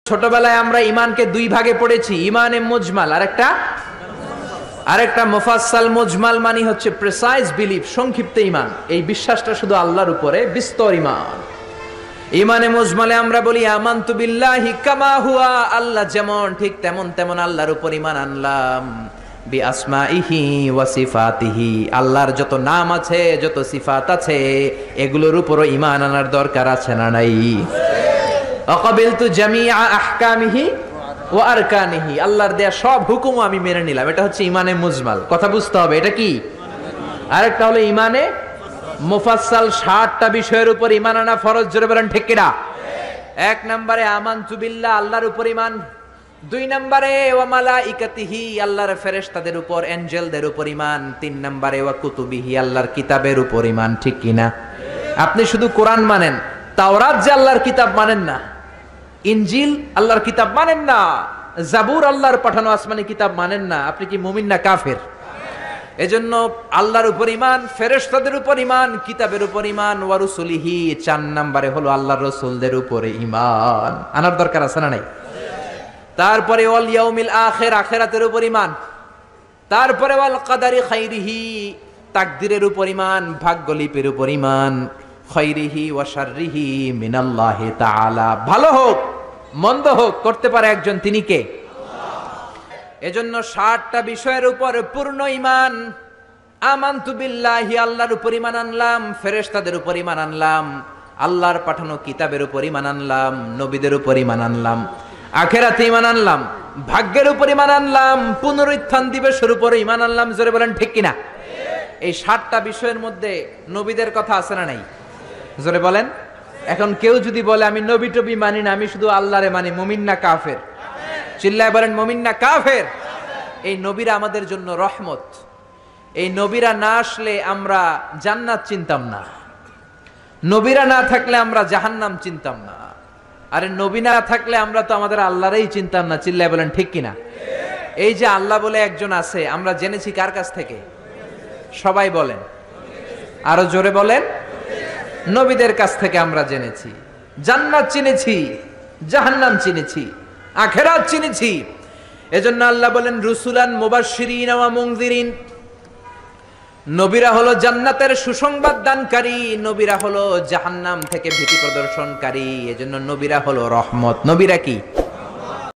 ছোটবেলায় আমরা ইমানকে দুই ভাগে পড়েছি, ইমানে মুজমাল আরেকটা মুফাসসাল। মুজমাল মানে হচ্ছে প্রিসাইজ বিলিফ, সংক্ষিপ্ত ইমান, এই বিশ্বাসটা শুধু আল্লাহর উপরে, বিস্তর ইমান। ইমানে মুজমালে আমরা বলি আমানতু বিল্লাহি কামা হুয়া, আল্লাহ যেমন ঠিক তেমন আল্লাহর উপর ইমান আনলাম। বি আসমাইহি ওয়া সিফাতিহি, আল্লাহর যত নাম আছে, যত সিফাত আছে, এগুলোর উপরও ইমান আনার দরকার আছে না নাই? আকাবিলতু জামিআ আহকামিহি ওয়া আরকানিহি, আল্লাহর দেয়া সব হুকুম আমি মেনে নিলাম। এটা হচ্ছে ইমানে মুজমাল। কথা বুঝতে হবে এটা কি। আরেকটা হলো ইমানে মুফাসসাল, 60টা বিষয়ের উপর ইমান আনা ফরজ। জোরে বলেন ঠিক কিনা? এক নম্বরে আমানতু বিল্লাহ, আল্লাহর উপর ইমান। দুই নম্বরে ওয়া মালাইকাতিহি, আল্লাহর ফেরেশতাদের উপর, এঞ্জেলদের উপর ইমান। তিন নম্বরে ওয়া কুতুবিহি, আল্লাহর কিতাবের উপর ইমান। ঠিক কিনা? আপনি শুধু কোরআন মানেন, তাওরাত যে আল্লাহর কিতাব মানেন না, ইনজিল আল্লাহর কিতাব মানেন না, জাবুর আল্লাহর পাঠানো আসমানি কিতাব মানেন না, আপনি কি মুমিন না কাফের? এজন্য আল্লাহর উপর ইমান, ফেরেশতাদের উপর ইমান, কিতাবের উপর ইমান, ওয়া রুসুলিহি, 4 নম্বরে হলো আল্লাহর রাসূলদের উপরে ইমান আনার দরকার আছে না নাই? তারপরে ওয়াল ইয়াউমিল আখির, আখিরাতের উপর ইমান। তারপরে ওয়াল কদারি খাইরিহি, তাকদীরের উপর ইমান, ভাগ্যলিপির উপর ইমান। খাইরিহি ওয়া শাররিহি মিনাল্লাহি তাআলা, ভালো হোক মন্দ হোক করতে পারে একজন, তিনি কে? এজন্য 60টা বিষয়ের উপর পূর্ণ ইমান। আমানতু বিল্লাহি, আল্লাহর উপর ইমান আনলাম, ফেরেশতাদের উপর ইমান আনলাম, আল্লাহর পাঠানো কিতাবের উপর ইমান আনলাম, নবীদের উপর ইমান আনলাম, আখিরাতে ইমান আনলাম, ভাগ্যের উপর ইমান আনলাম, পুনরুত্থান দিবসের উপর ইমান আনলাম। জোরে বলেন ঠিক কিনা? এই 60টা বিষয়ের মধ্যে নবীদের কথা আছে না নাই? জোরে বলেন। এখন কেউ যদি বলে আমি নবী টবি মানি না, আমি শুধু আল্লাহরে মানি, মুমিন না কাফের? চিল্লায় বলেন মুমিন না কাফের? এই নবীরা আমাদের জন্য রহমত। এই নবীরা না আসলে আমরা জান্নাত চিনতাম না, নবীরা না থাকলে আমরা জাহান্নাম চিনতাম না। আরে নবী না থাকলে আমরা তো আমাদের আল্লাহরই চিনতাম না। চিল্লায় বলেন ঠিক কিনা? এই যে আল্লাহ বলে একজন আছে, আমরা জেনেছি কার কাছ থেকে? সবাই বলেন, আরো জোরে বলেন। নবীদের কাছ থেকে আমরা জেনেছি। জান্নাত চিনেছি, জাহান্নাম চিনেছি, আখিরাত চিনেছি। এজন্য আল্লাহ বলেন রুসুলান মুবাশশিরিন ওয়া মুনযিরিন, নবীরা হলো জান্নাতের সুসংবাদ দানকারী, নবীরা হলো জাহান্নাম থেকে ভীতি প্রদর্শনকারী। এজন্য নবীরা হলো রহমত। নবীরা কি?